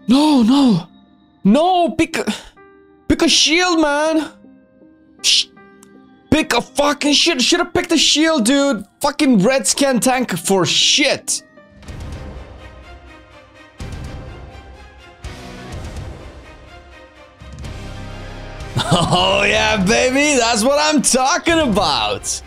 No, no. No, pick a shield, man. Pick a fucking shit. Should have picked a shield, dude. Fucking red scan tank for shit. Oh yeah, baby. That's what I'm talking about.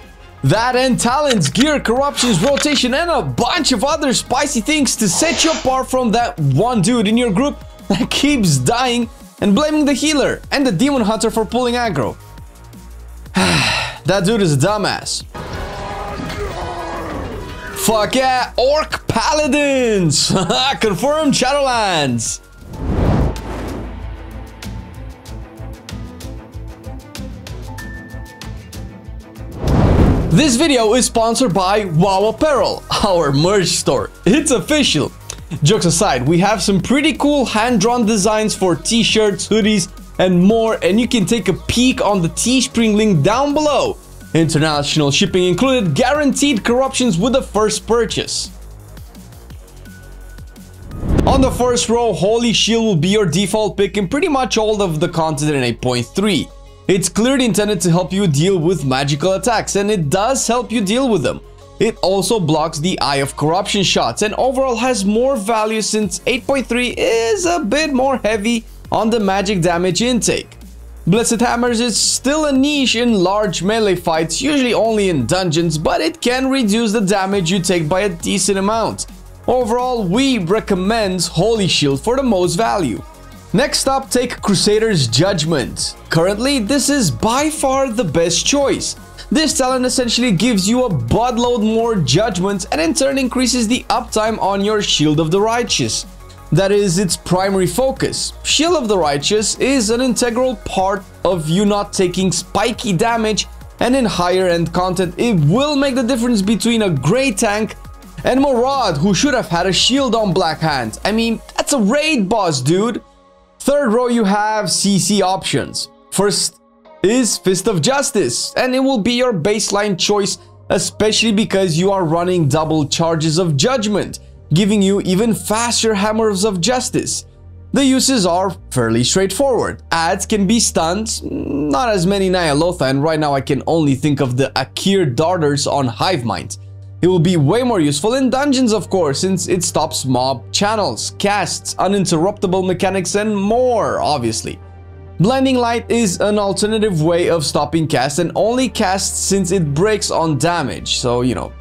That and talents, gear, corruptions, rotation, and a bunch of other spicy things to set you apart from that one dude in your group that keeps dying and blaming the healer and the demon hunter for pulling aggro. That dude is a dumbass. Fuck yeah, Orc Paladins! Confirmed Shadowlands! This video is sponsored by WoW Apparel, our merch store. It's official. Jokes aside, we have some pretty cool hand-drawn designs for t-shirts, hoodies, and more, and you can take a peek on the Teespring link down below. International shipping included, guaranteed corruptions with the first purchase. On the first row, Holy Shield will be your default pick in pretty much all of the content in 8.3. It's clearly intended to help you deal with magical attacks, and it does help you deal with them. It also blocks the Eye of Corruption shots and overall has more value since 8.3 is a bit more heavy on the magic damage intake. Blessed Hammers is still a niche in large melee fights, usually only in dungeons, but it can reduce the damage you take by a decent amount. Overall, we recommend Holy Shield for the most value. Next up, take Crusader's Judgment. Currently, this is by far the best choice. This talent essentially gives you a buttload more judgments and in turn increases the uptime on your Shield of the Righteous. That is its primary focus. Shield of the Righteous is an integral part of you not taking spiky damage, and in higher end content it will make the difference between a great tank and Morad, who should have had a shield on Black Hand. I mean, that's a raid boss, dude. Third row, you have CC options. First is Fist of Justice, and it will be your baseline choice, especially because you are running double charges of Judgment, giving you even faster Hammers of Justice. The uses are fairly straightforward. Ads can be stunned, not as many Nyalotha, and right now I can only think of the Akir Darters on Hivemind. It will be way more useful in dungeons, of course, since it stops mob channels, casts, uninterruptible mechanics, and more, obviously. Blinding Light is an alternative way of stopping casts and only casts since it breaks on damage, so you know.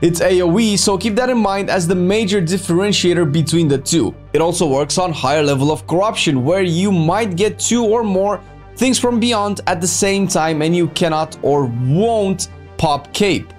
It's AoE, so keep that in mind as the major differentiator between the two. It also works on higher level of corruption, where you might get 2 or more things from beyond at the same time and you cannot or won't pop cape.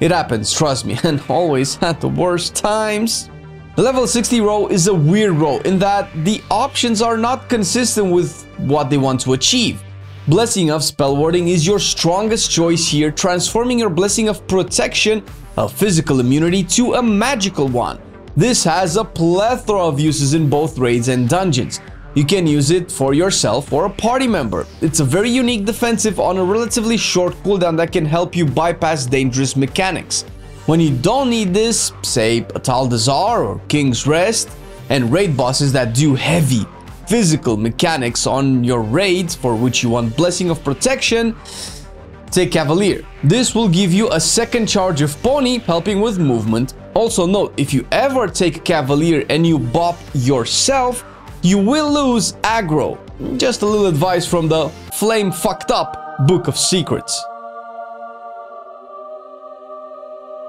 It happens, trust me, and always at the worst times. The level 60 row is a weird row in that the options are not consistent with what they want to achieve. Blessing of Spell Warding is your strongest choice here, transforming your Blessing of Protection, a physical immunity, to a magical one. This has a plethora of uses in both raids and dungeons. You can use it for yourself or a party member. It's a very unique defensive on a relatively short cooldown that can help you bypass dangerous mechanics. When you don't need this, say Ataldazar or King's Rest, and raid bosses that do heavy physical mechanics on your raids for which you want Blessing of Protection, take Cavalier. This will give you a second charge of Pony, helping with movement. Also note, if you ever take Cavalier and you bop yourself, you will lose aggro. Just a little advice from the Flame Fucked Up Book of Secrets.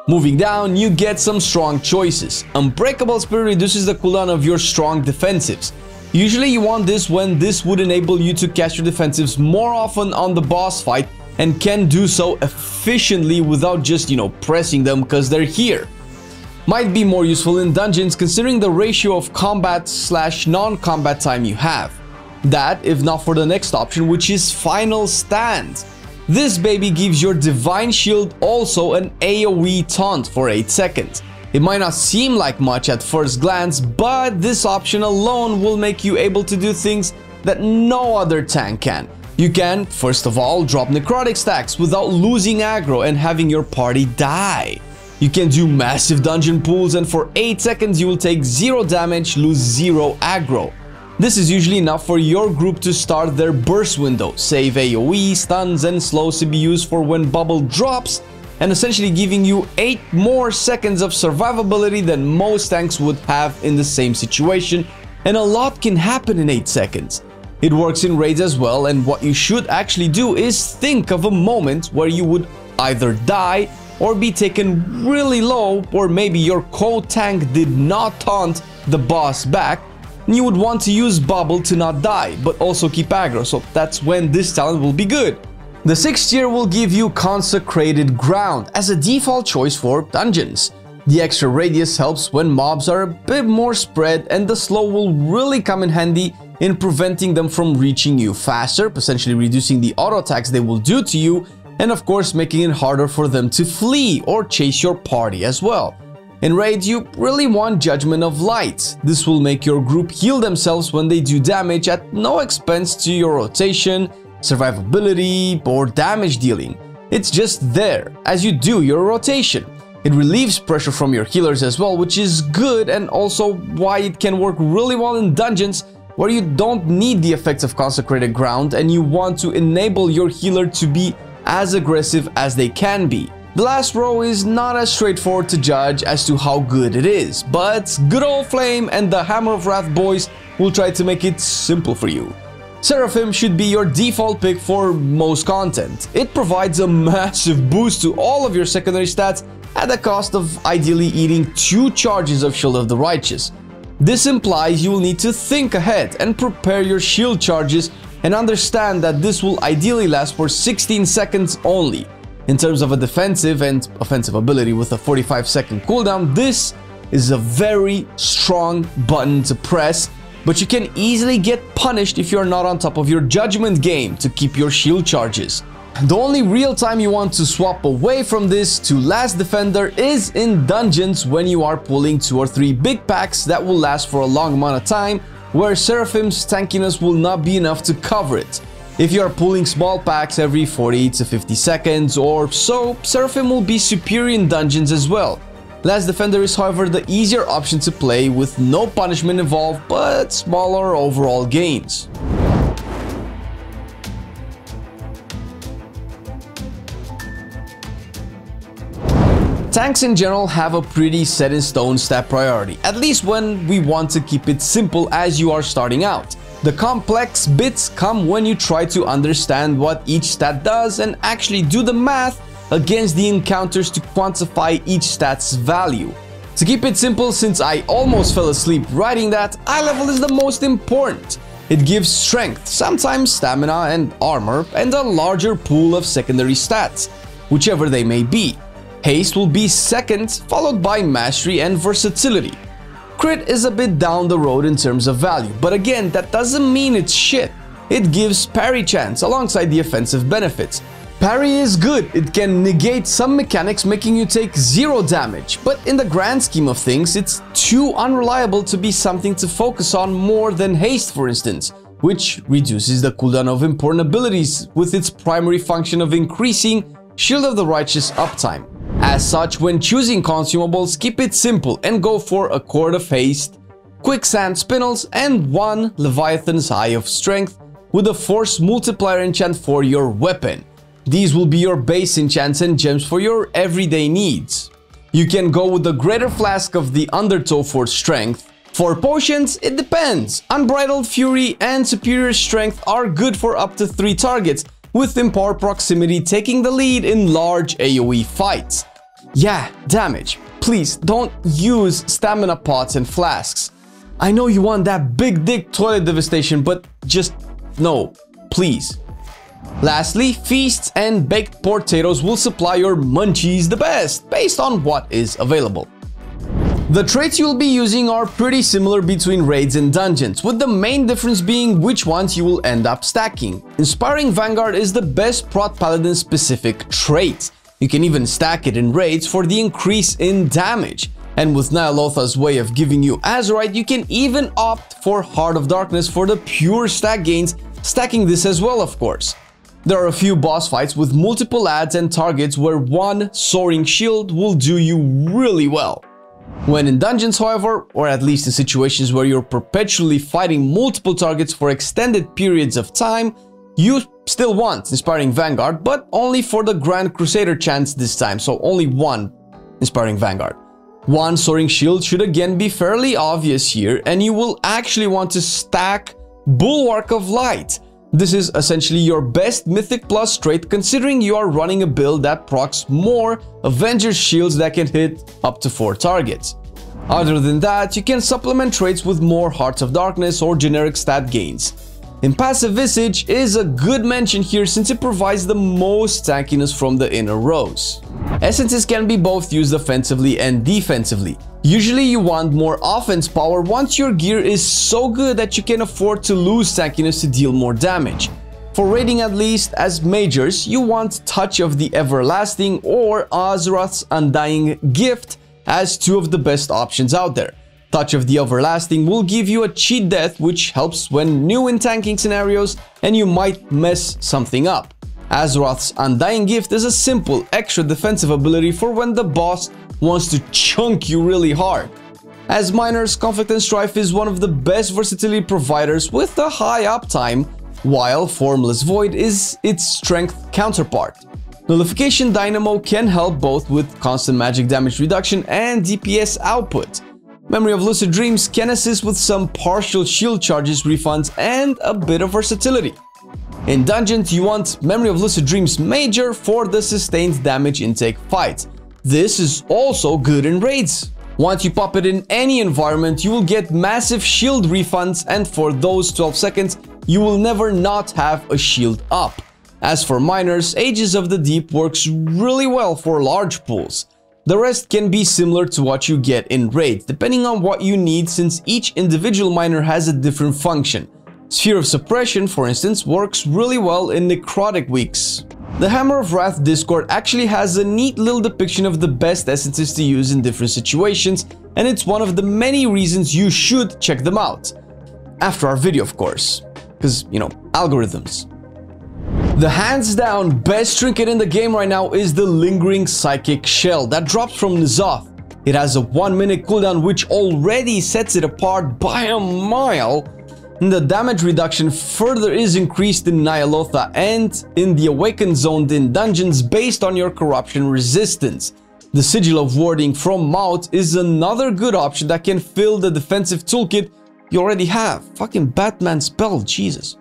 Moving down, you get some strong choices. Unbreakable Spirit reduces the cooldown of your strong defensives. Usually you want this when this would enable you to cast your defensives more often on the boss fight and can do so efficiently without just, you know, pressing them because they're here. Might be more useful in dungeons considering the ratio of combat / non-combat time you have. That, if not for the next option, which is Final Stand. This baby gives your Divine Shield also an AoE taunt for 8 seconds. It might not seem like much at first glance, but this option alone will make you able to do things that no other tank can. You can, first of all, drop necrotic stacks without losing aggro and having your party die. You can do massive dungeon pulls, and for 8 seconds you will take 0 damage, lose 0 aggro. This is usually enough for your group to start their burst window, save AoE, stuns and slow CBUs for when bubble drops, and essentially giving you 8 more seconds of survivability than most tanks would have in the same situation, and a lot can happen in 8 seconds. It works in raids as well, and what you should actually do is think of a moment where you would either die or be taken really low, or maybe your co-tank did not taunt the boss back, and you would want to use bubble to not die, but also keep aggro, so that's when this talent will be good. The 6th tier will give you Consecrated Ground as a default choice for dungeons. The extra radius helps when mobs are a bit more spread, and the slow will really come in handy in preventing them from reaching you faster, essentially reducing the auto attacks they will do to you, and of course making it harder for them to flee or chase your party as well. In raids, you really want Judgment of Light. This will make your group heal themselves when they do damage at no expense to your rotation, survivability, or damage dealing. It's just there as you do your rotation. It relieves pressure from your healers as well, which is good, and also why it can work really well in dungeons where you don't need the effects of Consecrated Ground and you want to enable your healer to be as aggressive as they can be. The last row is not as straightforward to judge as to how good it is, but good old Flame and the Hammer of Wrath boys will try to make it simple for you. Seraphim should be your default pick for most content. It provides a massive boost to all of your secondary stats at the cost of ideally eating 2 charges of Shield of the Righteous. This implies you will need to think ahead and prepare your shield charges and understand that this will ideally last for 16 seconds only. In terms of a defensive and offensive ability with a 45-second cooldown, this is a very strong button to press, but you can easily get punished if you're not on top of your judgment game to keep your shield charges. The only real time you want to swap away from this to Last Defender is in dungeons when you are pulling 2 or 3 big packs that will last for a long amount of time, where Seraphim's tankiness will not be enough to cover it. If you are pulling small packs every 40 to 50 seconds or so, Seraphim will be superior in dungeons as well. Last Defender is however the easier option to play with no punishment involved but smaller overall gains. Tanks in general have a pretty set in stone stat priority, at least when we want to keep it simple as you are starting out. The complex bits come when you try to understand what each stat does and actually do the math against the encounters to quantify each stat's value. To keep it simple, since I almost fell asleep writing that, eye level is the most important. It gives strength, sometimes stamina and armor, and a larger pool of secondary stats, whichever they may be. Haste will be second, followed by mastery and versatility. Crit is a bit down the road in terms of value, but again, that doesn't mean it's shit. It gives parry chance alongside the offensive benefits. Parry is good, it can negate some mechanics making you take 0 damage, but in the grand scheme of things, it's too unreliable to be something to focus on more than haste, for instance, which reduces the cooldown of important abilities with its primary function of increasing Shield of the Righteous uptime. As such, when choosing consumables, keep it simple and go for a Cord of Haste, Quicksand Spinels, and 1 Leviathan's Eye of Strength with a Force Multiplier enchant for your weapon. These will be your base enchants and gems for your everyday needs. You can go with the Greater Flask of the Undertow for strength. For potions, it depends. Unbridled Fury and Superior Strength are good for up to 3 targets, with Empowered Proximity taking the lead in large AoE fights. Yeah, damage. Please don't use stamina pots and flasks. I know you want that big dick toilet devastation, but just no, please. Lastly, feasts and baked potatoes will supply your munchies the best, based on what is available. The traits you'll be using are pretty similar between raids and dungeons, with the main difference being which ones you will end up stacking. Inspiring Vanguard is the best Prot Paladin specific trait. You can even stack it in raids for the increase in damage. And with Nyalotha's way of giving you Azurite, you can even opt for Heart of Darkness for the pure stack gains, stacking this as well, of course. There are a few boss fights with multiple adds and targets where one Soaring Shield will do you really well. When in dungeons, however, or at least in situations where you're perpetually fighting multiple targets for extended periods of time, you still want Inspiring Vanguard, but only for the Grand Crusader chance this time, so only one Inspiring Vanguard. One Soaring Shield should again be fairly obvious here, and you will actually want to stack Bulwark of Light. This is essentially your best Mythic Plus trait, considering you are running a build that procs more Avengers shields that can hit up to 4 targets. Other than that, you can supplement traits with more Hearts of Darkness or generic stat gains. Impassive Visage is a good mention here since it provides the most tankiness from the inner rows. Essences can be both used offensively and defensively. Usually you want more offense power once your gear is so good that you can afford to lose tankiness to deal more damage. For raiding, at least as majors, you want Touch of the Everlasting or Azeroth's Undying Gift as two of the best options out there. Touch of the Everlasting will give you a cheat death, which helps when new in tanking scenarios and you might mess something up. Azeroth's Undying Gift is a simple extra defensive ability for when the boss wants to chunk you really hard. As miners, Conflict and Strife is one of the best versatility providers with a high uptime, while Formless Void is its strength counterpart. Nullification Dynamo can help both with constant magic damage reduction and DPS output. Memory of Lucid Dreams can assist with some partial shield charges refunds and a bit of versatility. In dungeons, you want Memory of Lucid Dreams Major for the sustained damage intake fight. This is also good in raids. Once you pop it in any environment, you will get massive shield refunds, and for those 12 seconds, you will never not have a shield up. As for miners, Ages of the Deep works really well for large pools. The rest can be similar to what you get in raids, depending on what you need since each individual miner has a different function. Sphere of Suppression, for instance, works really well in necrotic weeks. The Hammer of Wrath Discord actually has a neat little depiction of the best essences to use in different situations, and it's one of the many reasons you should check them out. After our video, of course, because, you know, algorithms. The hands down best trinket in the game right now is the Lingering Psychic Shell that drops from N'Zoth. It has a 1-minute cooldown which already sets it apart by a mile. And the damage reduction further is increased in Ny'alotha and in the Awakened Zone in dungeons based on your corruption resistance. The Sigil of Warding from Maut is another good option that can fill the defensive toolkit you already have. Fucking Batman spell, Jesus.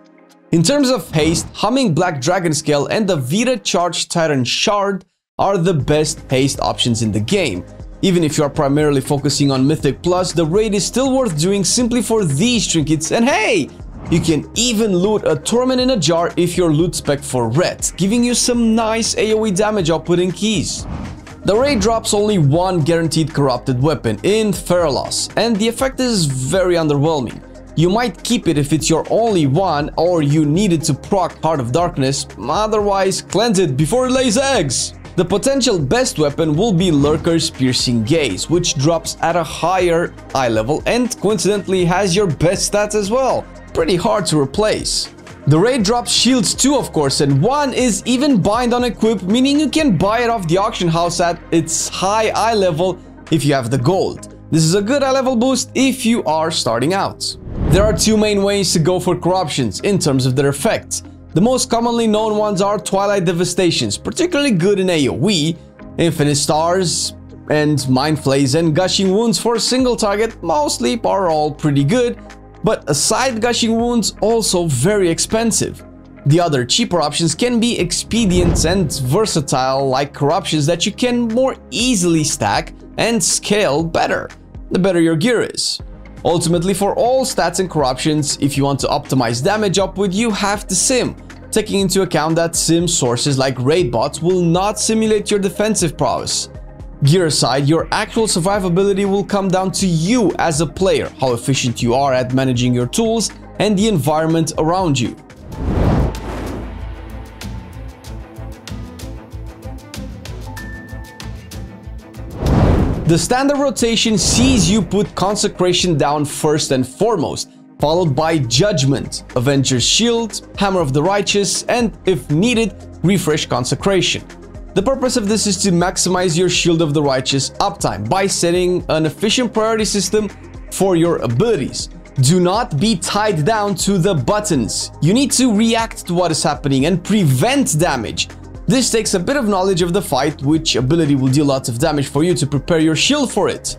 In terms of haste, Humming Black Dragon Scale and the Vita Charged Titan Shard are the best haste options in the game. Even if you are primarily focusing on Mythic Plus, the raid is still worth doing simply for these trinkets, and hey! You can even loot a Torment in a Jar if you're loot spec for ret, giving you some nice AoE damage output and keys. The raid drops only one guaranteed corrupted weapon in Feralos, and the effect is very underwhelming. You might keep it if it's your only one or you need it to proc Heart of Darkness, otherwise cleanse it before it lays eggs. The potential best weapon will be Lurker's Piercing Gaze, which drops at a higher eye level and coincidentally has your best stats as well. Pretty hard to replace. The raid drops shields too, of course, and one is even bind on equip, meaning you can buy it off the auction house at its high eye level if you have the gold. This is a good eye level boost if you are starting out. There are two main ways to go for corruptions in terms of their effects. The most commonly known ones are Twilight Devastations, particularly good in AoE, Infinite Stars, and Mind Flays and Gushing Wounds for a single target mostly are all pretty good, but aside Gushing Wounds, also very expensive. The other cheaper options can be expedient and versatile like corruptions that you can more easily stack and scale better, the better your gear is. Ultimately, for all stats and corruptions, if you want to optimize damage output, you have to sim, taking into account that sim sources like raid bots will not simulate your defensive prowess. Gear aside, your actual survivability will come down to you as a player, how efficient you are at managing your tools and the environment around you. The standard rotation sees you put Consecration down first and foremost, followed by Judgment, Avenger's Shield, Hammer of the Righteous, and if needed, refresh Consecration. The purpose of this is to maximize your Shield of the Righteous uptime by setting an efficient priority system for your abilities. Do not be tied down to the buttons. You need to react to what is happening and prevent damage. This takes a bit of knowledge of the fight, which ability will deal lots of damage for you to prepare your shield for it.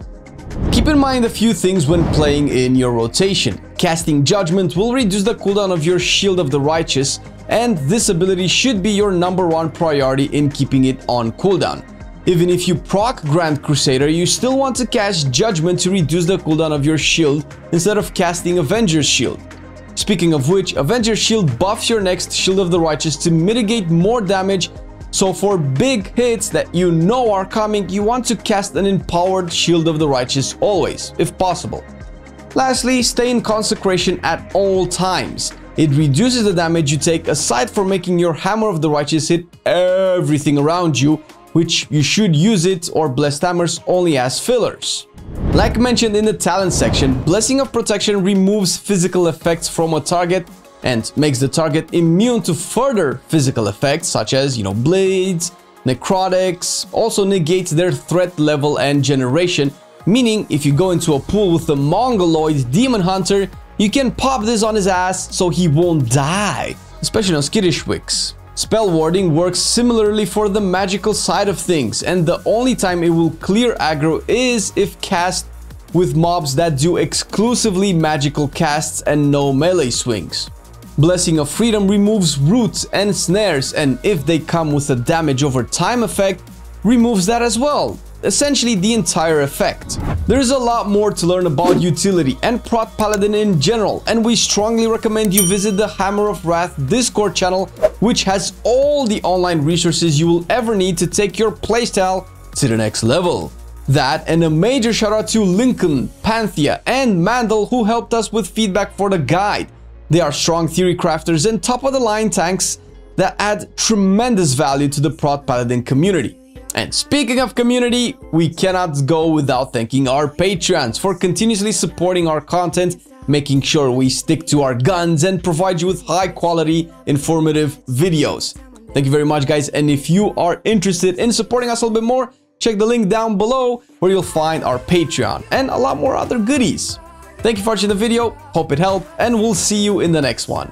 Keep in mind a few things when playing in your rotation. Casting Judgment will reduce the cooldown of your Shield of the Righteous, and this ability should be your #1 priority in keeping it on cooldown. Even if you proc Grand Crusader, you still want to cast Judgment to reduce the cooldown of your shield instead of casting Avenger's Shield. Speaking of which, Avenger's Shield buffs your next Shield of the Righteous to mitigate more damage, so for big hits that you know are coming, you want to cast an empowered Shield of the Righteous always, if possible. Lastly, stay in Consecration at all times. It reduces the damage you take aside from making your Hammer of the Righteous hit everything around you, which you should use it or Blessed Hammers only as fillers. Like mentioned in the talent section, Blessing of Protection removes physical effects from a target and makes the target immune to further physical effects such as, blades, necrotics, also negates their threat level and generation, meaning if you go into a pool with the Mongoloid Demon Hunter, you can pop this on his ass so he won't die, especially on skittish wicks. Spell warding works similarly for the magical side of things, and the only time it will clear aggro is if cast with mobs that do exclusively magical casts and no melee swings. Blessing of Freedom removes roots and snares, and if they come with a damage over time effect, removes that as well. Essentially the entire effect. There's a lot more to learn about utility and Prot Paladin in general, and we strongly recommend you visit the Hammer of Wrath Discord channel, which has all the online resources you will ever need to take your playstyle to the next level. That, and a major shout out to Lincoln, Panthea, and Mandel who helped us with feedback for the guide. They are strong theory crafters and top of the line tanks that add tremendous value to the Prot Paladin community. And speaking of community, we cannot go without thanking our Patreons for continuously supporting our content, making sure we stick to our guns and provide you with high quality, informative videos. Thank you very much, guys. And if you are interested in supporting us a little bit more, check the link down below where you'll find our Patreon and a lot more other goodies. Thank you for watching the video, hope it helped, and we'll see you in the next one.